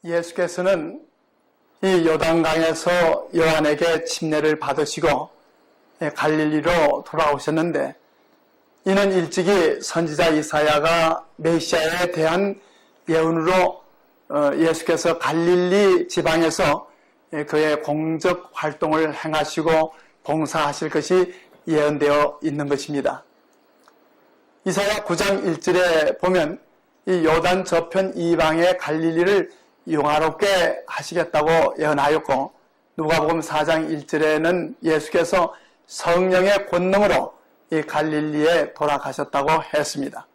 예수께서는 이 요단강에서 요한에게 침례를 받으시고 갈릴리로 돌아오셨는데, 이는 일찍이 선지자 이사야가 메시아에 대한 예언으로 예수께서 갈릴리 지방에서 그의 공적 활동을 행하시고 봉사하실 것이 예언되어 있는 것입니다. 이사야 9장 1절에 보면 이 요단 저편 이방의 갈릴리를 영화롭게 하시겠다고 예언하였고, 누가복음 4장 1절에는 예수께서 성령의 권능으로 이 갈릴리에 돌아가셨다고 했습니다.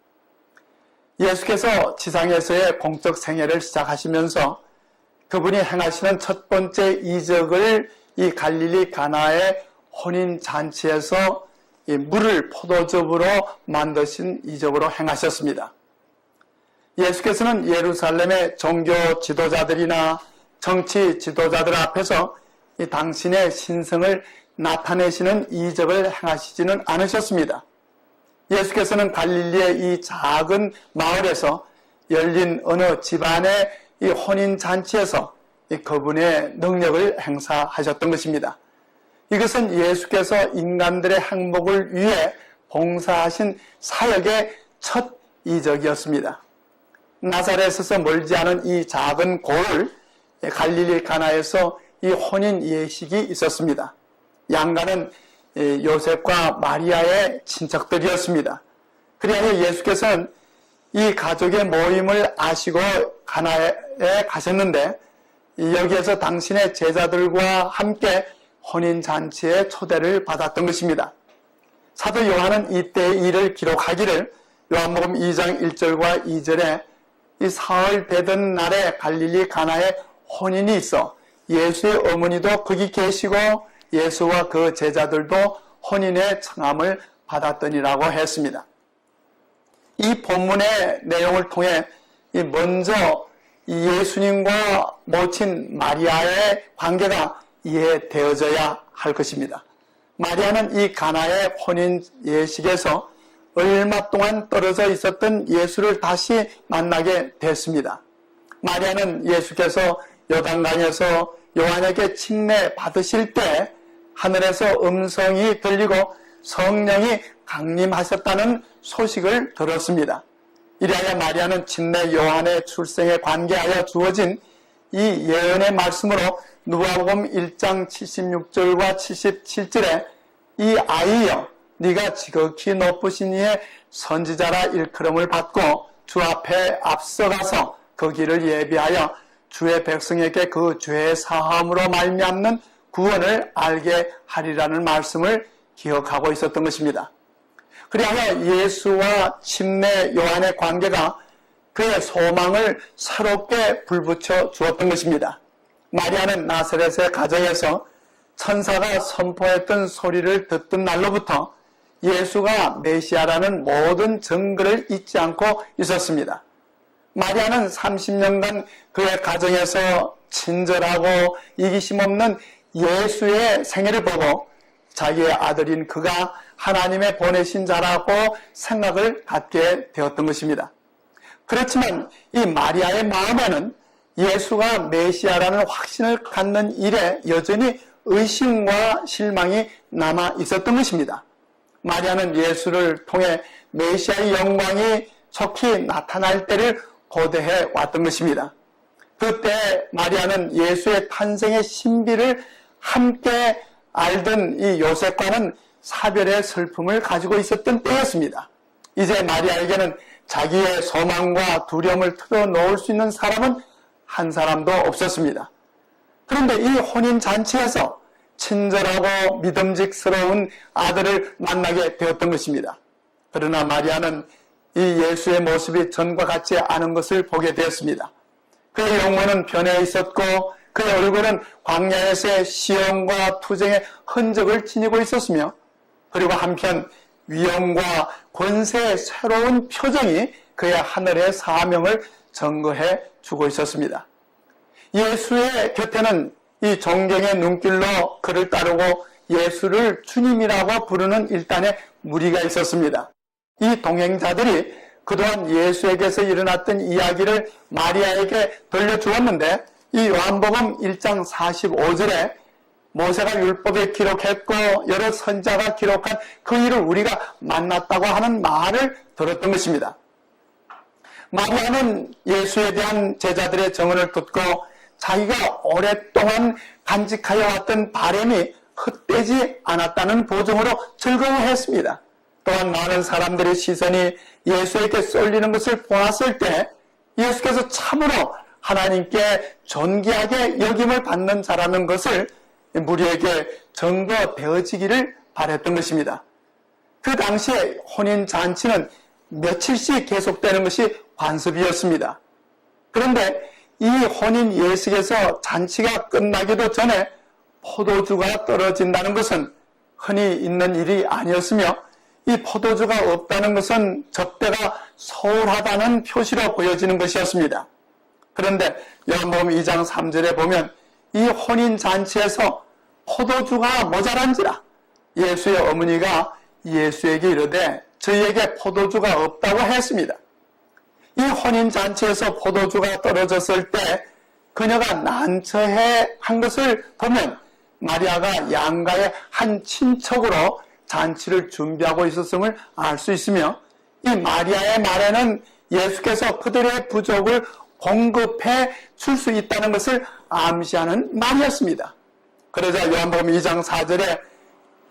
예수께서 지상에서의 공적 생애를 시작하시면서 그분이 행하시는 첫 번째 이적을 이 갈릴리 가나의 혼인잔치에서 이 물을 포도즙으로 만드신 이적으로 행하셨습니다. 예수께서는 예루살렘의 종교 지도자들이나 정치 지도자들 앞에서 이 당신의 신성을 나타내시는 이적을 행하시지는 않으셨습니다. 예수께서는 갈릴리의 이 작은 마을에서 열린 어느 집안의 이 혼인잔치에서 이 그분의 능력을 행사하셨던 것입니다. 이것은 예수께서 인간들의 행복을 위해 봉사하신 사역의 첫 이적이었습니다. 나사렛에서 멀지 않은 이 작은 고을 갈릴리 가나에서 이 혼인 예식이 있었습니다. 양가는 요셉과 마리아의 친척들이었습니다. 그리하여 예수께서는 이 가족의 모임을 아시고 가나에 가셨는데, 여기에서 당신의 제자들과 함께 혼인잔치에 초대를 받았던 것입니다. 사도 요한은 이때의 일을 기록하기를 요한복음 2장 1절과 2절에 이 사흘 되던 날에 갈릴리 가나에 혼인이 있어 예수의 어머니도 거기 계시고 예수와 그 제자들도 혼인의 청함을 받았더니라고 했습니다. 이 본문의 내용을 통해 먼저 예수님과 모친 마리아의 관계가 이해되어져야 할 것입니다. 마리아는 이 가나의 혼인 예식에서 얼마 동안 떨어져 있었던 예수를 다시 만나게 됐습니다. 마리아는 예수께서 요단강에서 요한에게 침례 받으실 때 하늘에서 음성이 들리고 성령이 강림하셨다는 소식을 들었습니다. 이리하여 마리아는 침례 요한의 출생에 관계하여 주어진 이 예언의 말씀으로 누가복음 1장 76절과 77절에 이 아이여 네가 지극히 높으신 이의 선지자라 일컬음을 받고 주 앞에 앞서가서 그 길을 예비하여 주의 백성에게 그 죄 사함으로 말미암는 구원을 알게 하리라는 말씀을 기억하고 있었던 것입니다. 그리하여 예수와 침례 요한의 관계가 그의 소망을 새롭게 불붙여 주었던 것입니다. 마리아는 나사렛의 가정에서 천사가 선포했던 소리를 듣던 날로부터 예수가 메시아라는 모든 증거를 잊지 않고 있었습니다. 마리아는 30년간 그의 가정에서 친절하고 이기심 없는 예수의 생애를 보고 자기의 아들인 그가 하나님의 보내신 자라고 생각을 갖게 되었던 것입니다. 그렇지만 이 마리아의 마음에는 예수가 메시아라는 확신을 갖는 일에 여전히 의심과 실망이 남아 있었던 것입니다. 마리아는 예수를 통해 메시아의 영광이 속히 나타날 때를 고대해 왔던 것입니다. 그때 마리아는 예수의 탄생의 신비를 함께 알던 이 요셉과는 사별의 슬픔을 가지고 있었던 때였습니다. 이제 마리아에게는 자기의 소망과 두려움을 털어놓을 수 있는 사람은 한 사람도 없었습니다. 그런데 이 혼인잔치에서 친절하고 믿음직스러운 아들을 만나게 되었던 것입니다. 그러나 마리아는 이 예수의 모습이 전과 같지 않은 것을 보게 되었습니다. 그의 영혼은 변해 있었고 그의 얼굴은 광야에서의 시험과 투쟁의 흔적을 지니고 있었으며, 그리고 한편 위엄과 권세의 새로운 표정이 그의 하늘의 사명을 증거해 주고 있었습니다. 예수의 곁에는 이 존경의 눈길로 그를 따르고 예수를 주님이라고 부르는 일단의 무리가 있었습니다. 이 동행자들이 그동안 예수에게서 일어났던 이야기를 마리아에게 들려주었는데, 이 요한복음 1장 45절에 모세가 율법에 기록했고 여러 선자가 기록한 그 일을 우리가 만났다고 하는 말을 들었던 것입니다. 마리아는 예수에 대한 제자들의 증언을 듣고 자기가 오랫동안 간직하여 왔던 바람이 헛되지 않았다는 보증으로 즐거워했습니다. 또한 많은 사람들의 시선이 예수에게 쏠리는 것을 보았을 때 예수께서 참으로 하나님께 존귀하게 여김을 받는 자라는 것을 무리에게 증거되어지기를 바랬던 것입니다. 그 당시에 혼인잔치는 며칠씩 계속되는 것이 관습이었습니다. 그런데 이 혼인 예식에서 잔치가 끝나기도 전에 포도주가 떨어진다는 것은 흔히 있는 일이 아니었으며, 이 포도주가 없다는 것은 접대가 소홀하다는 표시로 보여지는 것이었습니다. 그런데 요한복음 2장 3절에 보면 이 혼인잔치에서 포도주가 모자란지라 예수의 어머니가 예수에게 이르되 저희에게 포도주가 없다고 했습니다. 이 혼인잔치에서 포도주가 떨어졌을 때 그녀가 난처해 한 것을 보면 마리아가 양가의 한 친척으로 잔치를 준비하고 있었음을 알 수 있으며, 이 마리아의 말에는 예수께서 그들의 부족을 공급해 줄 수 있다는 것을 암시하는 말이었습니다. 그러자 요한복음 2장 4절에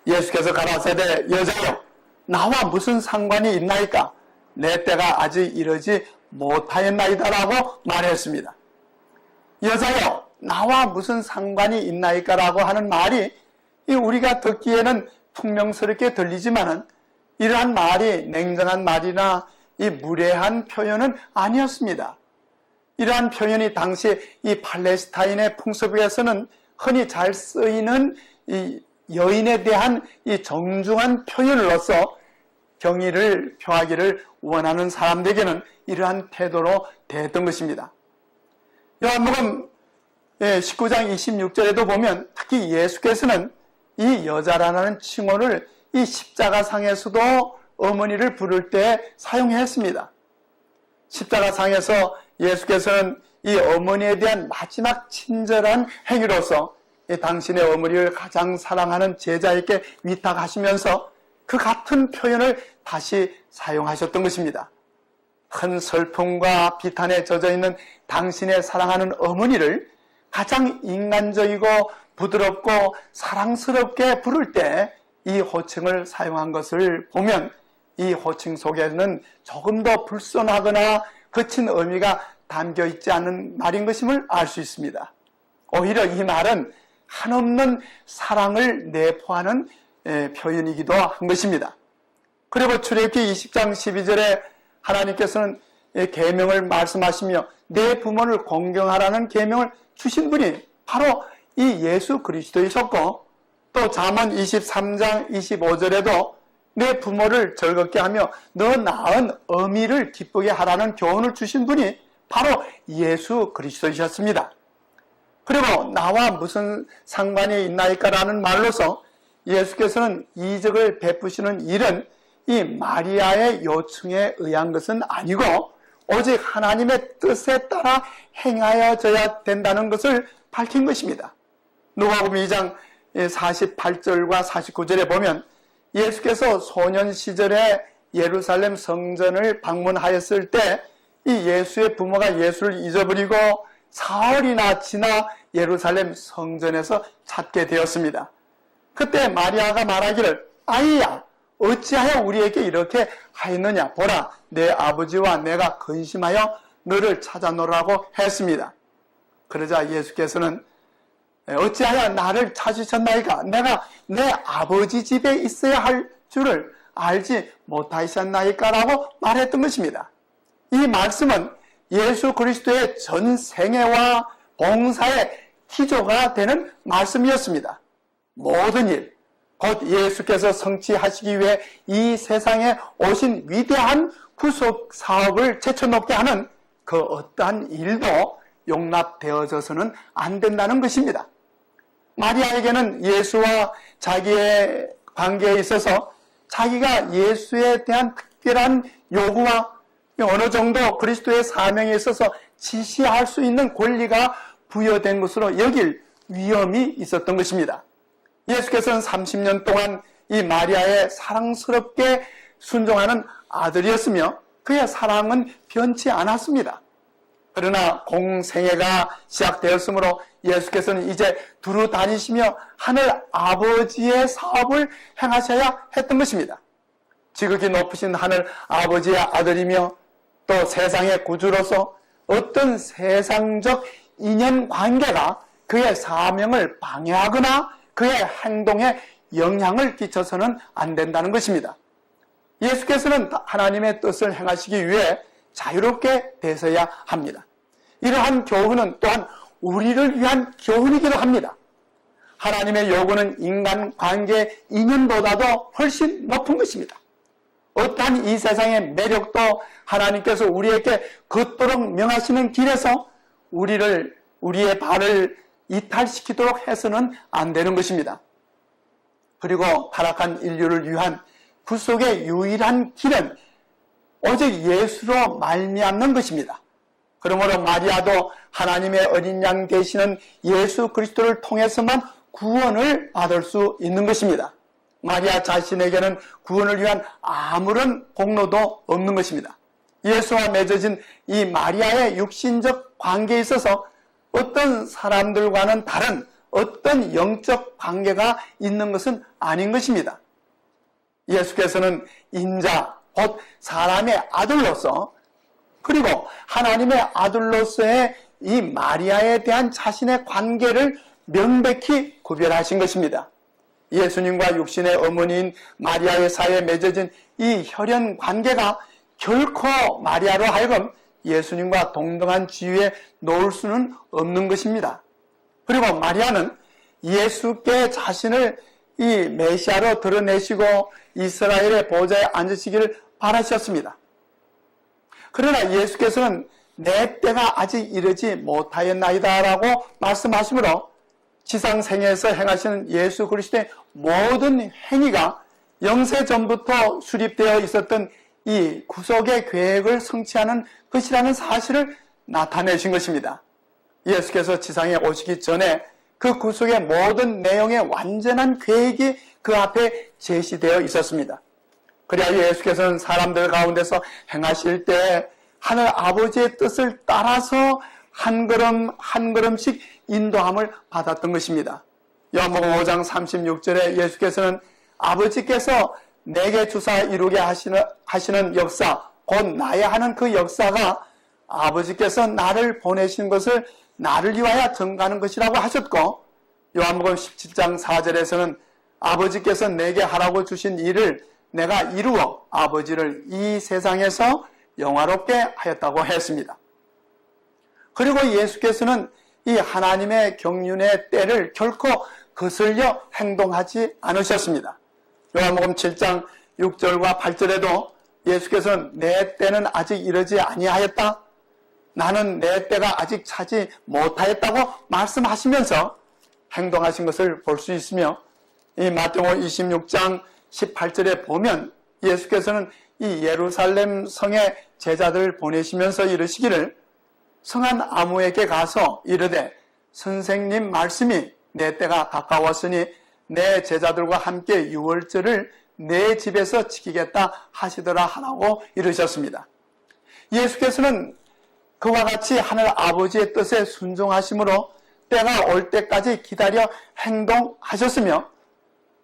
예수께서 가라사대 여자여 나와 무슨 상관이 있나이까? 내 때가 아직 이르지 못하였나이다 라고 말했습니다. 여자여 나와 무슨 상관이 있나이까 라고 하는 말이 우리가 듣기에는 퉁명스럽게 들리지만은 이러한 말이 냉정한 말이나 이 무례한 표현은 아니었습니다. 이러한 표현이 당시 이 팔레스타인의 풍습에서는 흔히 잘 쓰이는 이 여인에 대한 이 정중한 표현으로서 경의를 표하기를 원하는 사람들에게는 이러한 태도로 대했던 것입니다. 요한복음 19장 26절에도 보면 특히 예수께서는 이 여자라는 칭호를 이 십자가상에서도 어머니를 부를 때 사용했습니다. 십자가상에서 예수께서는 이 어머니에 대한 마지막 친절한 행위로서 당신의 어머니를 가장 사랑하는 제자에게 위탁하시면서 그 같은 표현을 다시 사용하셨던 것입니다. 큰 슬픔과 비탄에 젖어있는 당신의 사랑하는 어머니를 가장 인간적이고 부드럽고 사랑스럽게 부를 때 이 호칭을 사용한 것을 보면 이 호칭 속에는 조금 더 불손하거나 거친 의미가 담겨 있지 않은 말인 것임을 알 수 있습니다. 오히려 이 말은 한없는 사랑을 내포하는 표현이기도 한 것입니다. 그리고 출애굽기 20장 12절에 하나님께서는 계명을 말씀하시며 내 부모를 공경하라는 계명을 주신 분이 바로 이 예수 그리스도이셨고, 또 잠언 23장 25절에도 내 부모를 즐겁게 하며 너 낳은 어미를 기쁘게 하라는 교훈을 주신 분이 바로 예수 그리스도이셨습니다. 그리고 나와 무슨 상관이 있나이까라는 말로서 예수께서는 이적을 베푸시는 일은 이 마리아의 요청에 의한 것은 아니고 오직 하나님의 뜻에 따라 행하여져야 된다는 것을 밝힌 것입니다. 누가복음 2장 48절과 49절에 보면 예수께서 소년 시절에 예루살렘 성전을 방문하였을 때 이 예수의 부모가 예수를 잊어버리고 사흘이나 지나 예루살렘 성전에서 찾게 되었습니다. 그때 마리아가 말하기를 아이야 어찌하여 우리에게 이렇게 하였느냐, 보라 내 아버지와 내가 근심하여 너를 찾아노라고 했습니다. 그러자 예수께서는 어찌하여 나를 찾으셨나이까? 내가 내 아버지 집에 있어야 할 줄을 알지 못하셨나이까? 라고 말했던 것입니다. 이 말씀은 예수 그리스도의 전 생애와 봉사의 기조가 되는 말씀이었습니다. 모든 일, 곧 예수께서 성취하시기 위해 이 세상에 오신 위대한 구속 사업을 제쳐놓게 하는 그 어떠한 일도 용납되어져서는 안 된다는 것입니다. 마리아에게는 예수와 자기의 관계에 있어서 자기가 예수에 대한 특별한 요구와 어느 정도 그리스도의 사명에 있어서 지시할 수 있는 권리가 부여된 것으로 여길 위험이 있었던 것입니다. 예수께서는 30년 동안 이 마리아의 사랑스럽게 순종하는 아들이었으며 그의 사랑은 변치 않았습니다. 그러나 공생애가 시작되었으므로 예수께서는 이제 두루 다니시며 하늘 아버지의 사업을 행하셔야 했던 것입니다. 지극히 높으신 하늘 아버지의 아들이며 또 세상의 구주로서 어떤 세상적 인연관계가 그의 사명을 방해하거나 그의 행동에 영향을 끼쳐서는 안 된다는 것입니다. 예수께서는 하나님의 뜻을 행하시기 위해 자유롭게 되셔야 합니다. 이러한 교훈은 또한 우리를 위한 교훈이기도 합니다. 하나님의 요구는 인간관계 인연보다도 훨씬 높은 것입니다. 어떠한 이 세상의 매력도 하나님께서 우리에게 걷도록 명하시는 길에서 우리의 발을 이탈시키도록 해서는 안 되는 것입니다. 그리고 타락한 인류를 위한 구속의 유일한 길은 오직 예수로 말미암는 것입니다. 그러므로 마리아도 하나님의 어린 양 되시는 예수 그리스도를 통해서만 구원을 받을 수 있는 것입니다. 마리아 자신에게는 구원을 위한 아무런 공로도 없는 것입니다. 예수와 맺어진 이 마리아의 육신적 관계에 있어서 어떤 사람들과는 다른 어떤 영적 관계가 있는 것은 아닌 것입니다. 예수께서는 인자, 곧 사람의 아들로서 그리고 하나님의 아들로서의 이 마리아에 대한 자신의 관계를 명백히 구별하신 것입니다. 예수님과 육신의 어머니인 마리아의 사이에 맺어진 이 혈연 관계가 결코 마리아로 하여금 예수님과 동등한 지위에 놓을 수는 없는 것입니다. 그리고 마리아는 예수께 자신을 이 메시아로 드러내시고 이스라엘의 보좌에 앉으시기를 바라셨습니다. 그러나 예수께서는 내 때가 아직 이르지 못하였나이다 라고 말씀하시므로 지상생에서 행하시는 예수 그리스도의 모든 행위가 영세전부터 수립되어 있었던 이 구속의 계획을 성취하는 것이라는 사실을 나타내신 것입니다. 예수께서 지상에 오시기 전에 그 구속의 모든 내용의 완전한 계획이 그 앞에 제시되어 있었습니다. 그래야 예수께서는 사람들 가운데서 행하실 때 하늘 아버지의 뜻을 따라서 한 걸음 한 걸음씩 인도함을 받았던 것입니다. 요한복음 5장 36절에 예수께서는 아버지께서 내게 주사 이루게 하시는 역사, 곧 나야 하는 그 역사가 아버지께서 나를 보내신 것을 나를 위하여 전가하는 것이라고 하셨고, 요한복음 17장 4절에서는 아버지께서 내게 하라고 주신 일을 내가 이루어 아버지를 이 세상에서 영화롭게 하였다고 했습니다. 그리고 예수께서는 이 하나님의 경륜의 때를 결코 거슬려 행동하지 않으셨습니다. 요한복음 7장 6절과 8절에도 예수께서는 내 때는 아직 이르지 아니하였다. 나는 내 때가 아직 차지 못하였다고 말씀하시면서 행동하신 것을 볼 수 있으며, 이 마태복음 26장 18절에 보면 예수께서는 이 예루살렘 성에 제자들을 보내시면서 이르시기를 성한 아무에게 가서 이르되 선생님 말씀이 내 때가 가까웠으니 내 제자들과 함께 유월절을 내 집에서 지키겠다 하시더라 하라고 이르셨습니다. 예수께서는 그와 같이 하늘 아버지의 뜻에 순종하심으로 때가 올 때까지 기다려 행동하셨으며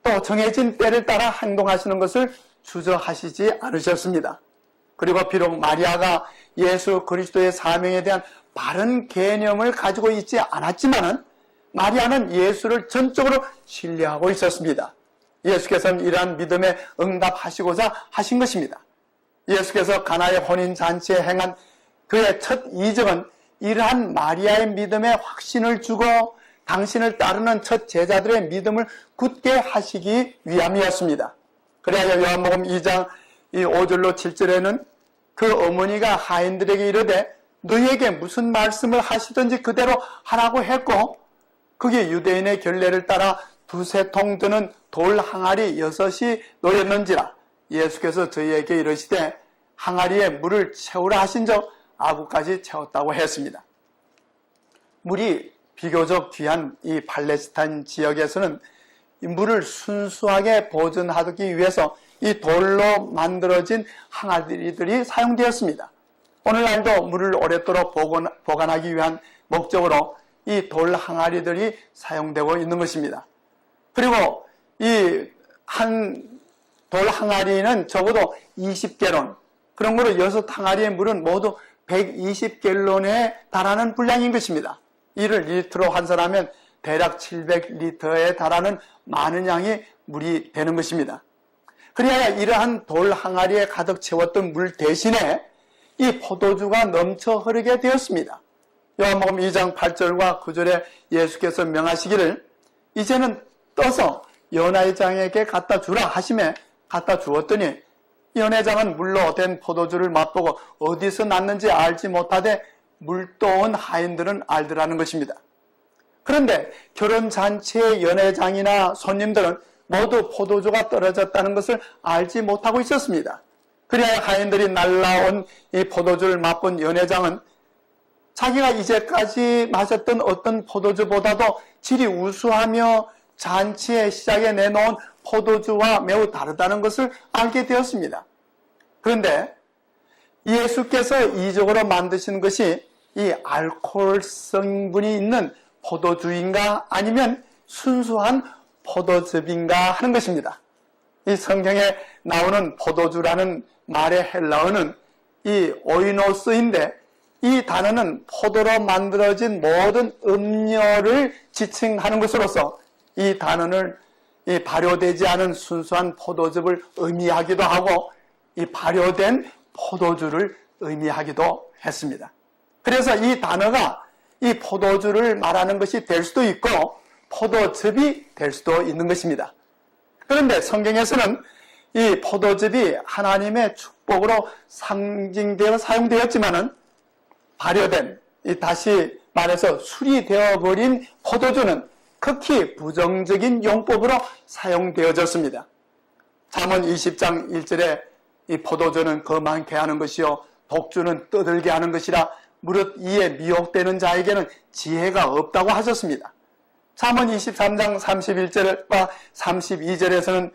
또 정해진 때를 따라 행동하시는 것을 주저하시지 않으셨습니다. 그리고 비록 마리아가 예수 그리스도의 사명에 대한 바른 개념을 가지고 있지 않았지만은 마리아는 예수를 전적으로 신뢰하고 있었습니다. 예수께서는 이러한 믿음에 응답하시고자 하신 것입니다. 예수께서 가나의 혼인잔치에 행한 그의 첫 이적은 이러한 마리아의 믿음에 확신을 주고 당신을 따르는 첫 제자들의 믿음을 굳게 하시기 위함이었습니다. 그래야 요한복음 2장 5절로 7절에는 그 어머니가 하인들에게 이르되 너희에게 무슨 말씀을 하시든지 그대로 하라고 했고, 그게 유대인의 결례를 따라 두세 통 드는 돌 항아리 6이 놓였는지라. 예수께서 저희에게 이르시되 항아리에 물을 채우라 하신 적 아구까지 채웠다고 했습니다. 물이 비교적 귀한 이 팔레스타인 지역에서는 이 물을 순수하게 보존하기 위해서 이 돌로 만들어진 항아리들이 사용되었습니다. 오늘날도 물을 오랫도록 보관하기 위한 목적으로 이 돌 항아리들이 사용되고 있는 것입니다. 그리고 이 한 돌 항아리는 적어도 20갤론, 그런 거로 6항아리의 물은 모두 120갤론에 달하는 분량인 것입니다. 이를 리터로 환산하면 대략 700리터에 달하는 많은 양의 물이 되는 것입니다. 그리하여 이러한 돌 항아리에 가득 채웠던 물 대신에 이 포도주가 넘쳐 흐르게 되었습니다. 요한복음 2장 8절과 9절에 예수께서 명하시기를 이제는 떠서 연회장에게 갖다 주라 하심에 갖다 주었더니 연회장은 물로 된 포도주를 맛보고 어디서 났는지 알지 못하되 물도온 하인들은 알더라는 것입니다. 그런데 결혼잔치의 연회장이나 손님들은 모두 포도주가 떨어졌다는 것을 알지 못하고 있었습니다. 그래야 하인들이 날라온 이 포도주를 맛본 연회장은 자기가 이제까지 마셨던 어떤 포도주보다도 질이 우수하며 잔치의 시작에 내놓은 포도주와 매우 다르다는 것을 알게 되었습니다. 그런데 예수께서 이적으로 만드신 것이 이 알코올 성분이 있는 포도주인가 아니면 순수한 포도즙인가 하는 것입니다. 이 성경에 나오는 포도주라는 말의 헬라어는 이 오이노스인데 이 단어는 포도로 만들어진 모든 음료를 지칭하는 것으로서 이 단어를 이 발효되지 않은 순수한 포도즙을 의미하기도 하고 이 발효된 포도주를 의미하기도 했습니다. 그래서 이 단어가 이 포도주를 말하는 것이 될 수도 있고 포도즙이 될 수도 있는 것입니다. 그런데 성경에서는 이 포도즙이 하나님의 축복으로 상징되어 사용되었지만은 발효된, 다시 말해서 술이 되어버린 포도주는 극히 부정적인 용법으로 사용되어졌습니다. 잠언 20장 1절에 이 포도주는 거만케 하는 것이요 독주는 떠들게 하는 것이라 무릇 이에 미혹되는 자에게는 지혜가 없다고 하셨습니다. 잠언 23장 31절과 32절에서는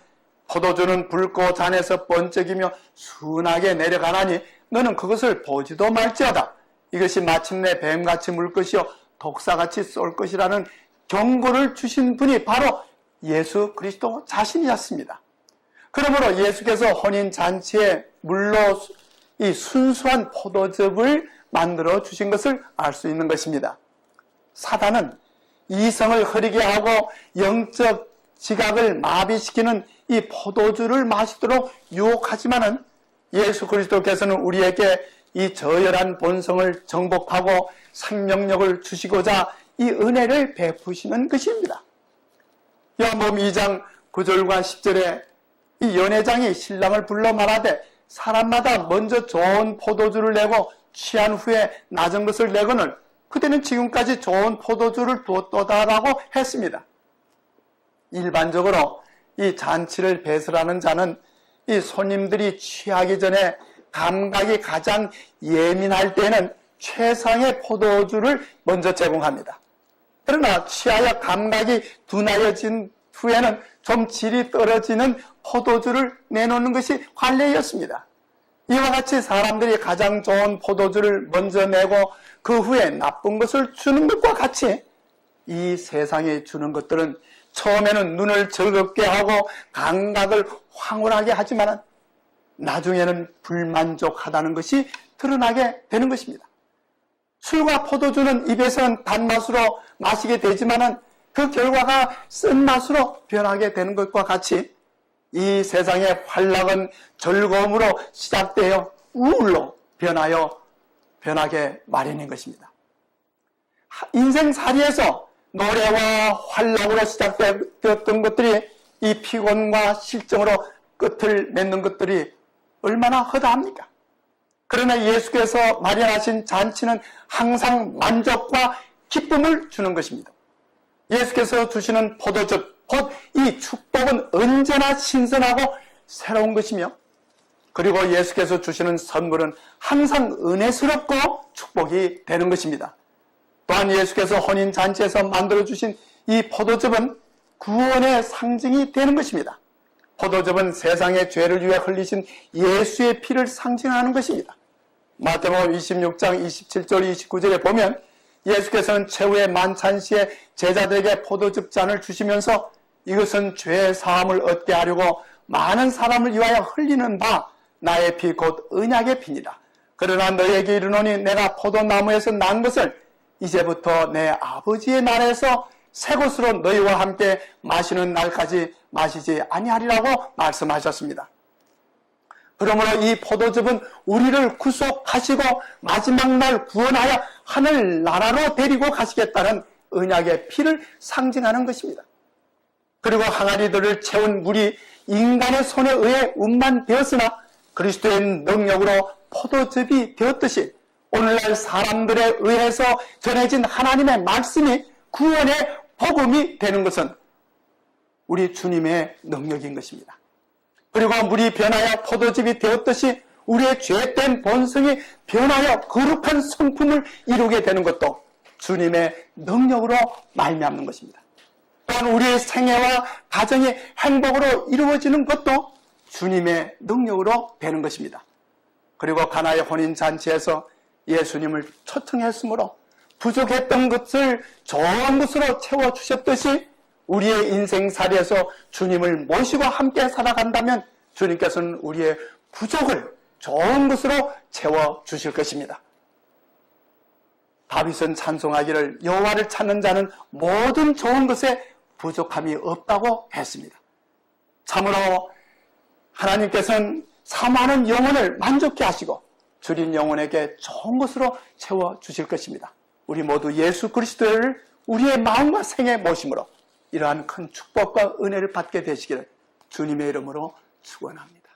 포도주는 붉고 잔에서 번쩍이며 순하게 내려가나니 너는 그것을 보지도 말지어다. 이것이 마침내 뱀같이 물 것이요 독사같이 쏠 것이라는 경고를 주신 분이 바로 예수 그리스도 자신이었습니다. 그러므로 예수께서 혼인잔치에 물로 이 순수한 포도즙을 만들어 주신 것을 알 수 있는 것입니다. 사단은 이성을 흐리게 하고 영적 지각을 마비시키는 이 포도주를 마시도록 유혹하지만은 예수 그리스도께서는 우리에게 이 저열한 본성을 정복하고 생명력을 주시고자 이 은혜를 베푸시는 것입니다. 요한복음 2장 9절과 10절에 이 연회장이 신랑을 불러 말하되 사람마다 먼저 좋은 포도주를 내고 취한 후에 낮은 것을 내거늘 그때는 지금까지 좋은 포도주를 두었도다라고 했습니다. 일반적으로 이 잔치를 배설하는 자는 이 손님들이 취하기 전에 감각이 가장 예민할 때는 최상의 포도주를 먼저 제공합니다. 그러나 취하여 감각이 둔하여진 후에는 좀 질이 떨어지는 포도주를 내놓는 것이 관례였습니다. 이와 같이 사람들이 가장 좋은 포도주를 먼저 내고 그 후에 나쁜 것을 주는 것과 같이 이 세상에 주는 것들은 처음에는 눈을 즐겁게 하고 감각을 황홀하게 하지만 나중에는 불만족하다는 것이 드러나게 되는 것입니다. 술과 포도주는 입에서는 단맛으로 마시게 되지만 그 결과가 쓴맛으로 변하게 되는 것과 같이 이 세상의 활락은 즐거움으로 시작되어 우울로 변하게 마련인 것입니다. 인생살이에서 노래와 활락으로 시작되었던 것들이 이 피곤과 실정으로 끝을 맺는 것들이 얼마나 허다합니까? 그러나 예수께서 마련하신 잔치는 항상 만족과 기쁨을 주는 것입니다. 예수께서 주시는 포도즙, 곧 이 축복은 언제나 신선하고 새로운 것이며 그리고 예수께서 주시는 선물은 항상 은혜스럽고 축복이 되는 것입니다. 또한 예수께서 혼인잔치에서 만들어주신 이 포도즙은 구원의 상징이 되는 것입니다. 포도즙은 세상의 죄를 위해 흘리신 예수의 피를 상징하는 것입니다. 마태복음 26장 27절 29절에 보면 예수께서는 최후의 만찬시에 제자들에게 포도즙 잔을 주시면서 이것은 죄의 사함을 얻게 하려고 많은 사람을 위하여 흘리는 바 나의 피 곧 언약의 피니라. 그러나 너희에게 이르노니 내가 포도나무에서 난 것을 이제부터 내 아버지의 나라에서 새 것으로 너희와 함께 마시는 날까지 마시지 아니하리라고 말씀하셨습니다. 그러므로 이 포도즙은 우리를 구속하시고 마지막 날 구원하여 하늘나라로 데리고 가시겠다는 언약의 피를 상징하는 것입니다. 그리고 항아리들을 채운 물이 인간의 손에 의해 운반되었으나 그리스도의 능력으로 포도즙이 되었듯이 오늘날 사람들에 의해서 전해진 하나님의 말씀이 구원의 복음이 되는 것은 우리 주님의 능력인 것입니다. 그리고 물이 변하여 포도즙이 되었듯이 우리의 죄된 본성이 변하여 거룩한 성품을 이루게 되는 것도 주님의 능력으로 말미암는 것입니다. 또한 우리의 생애와 가정이 행복으로 이루어지는 것도 주님의 능력으로 되는 것입니다. 그리고 가나의 혼인잔치에서 예수님을 초청했으므로 부족했던 것을 좋은 것으로 채워주셨듯이 우리의 인생살이에서 주님을 모시고 함께 살아간다면 주님께서는 우리의 부족을 좋은 것으로 채워주실 것입니다. 다윗은 찬송하기를 여호와를 찾는 자는 모든 좋은 것에 부족함이 없다고 했습니다. 참으로 하나님께서는 사모하는 영혼을 만족케 하시고 주린 영혼에게 좋은 것으로 채워주실 것입니다. 우리 모두 예수 그리스도를 우리의 마음과 생에 모심으로 이러한 큰 축복과 은혜를 받게 되시기를 주님의 이름으로 축원합니다.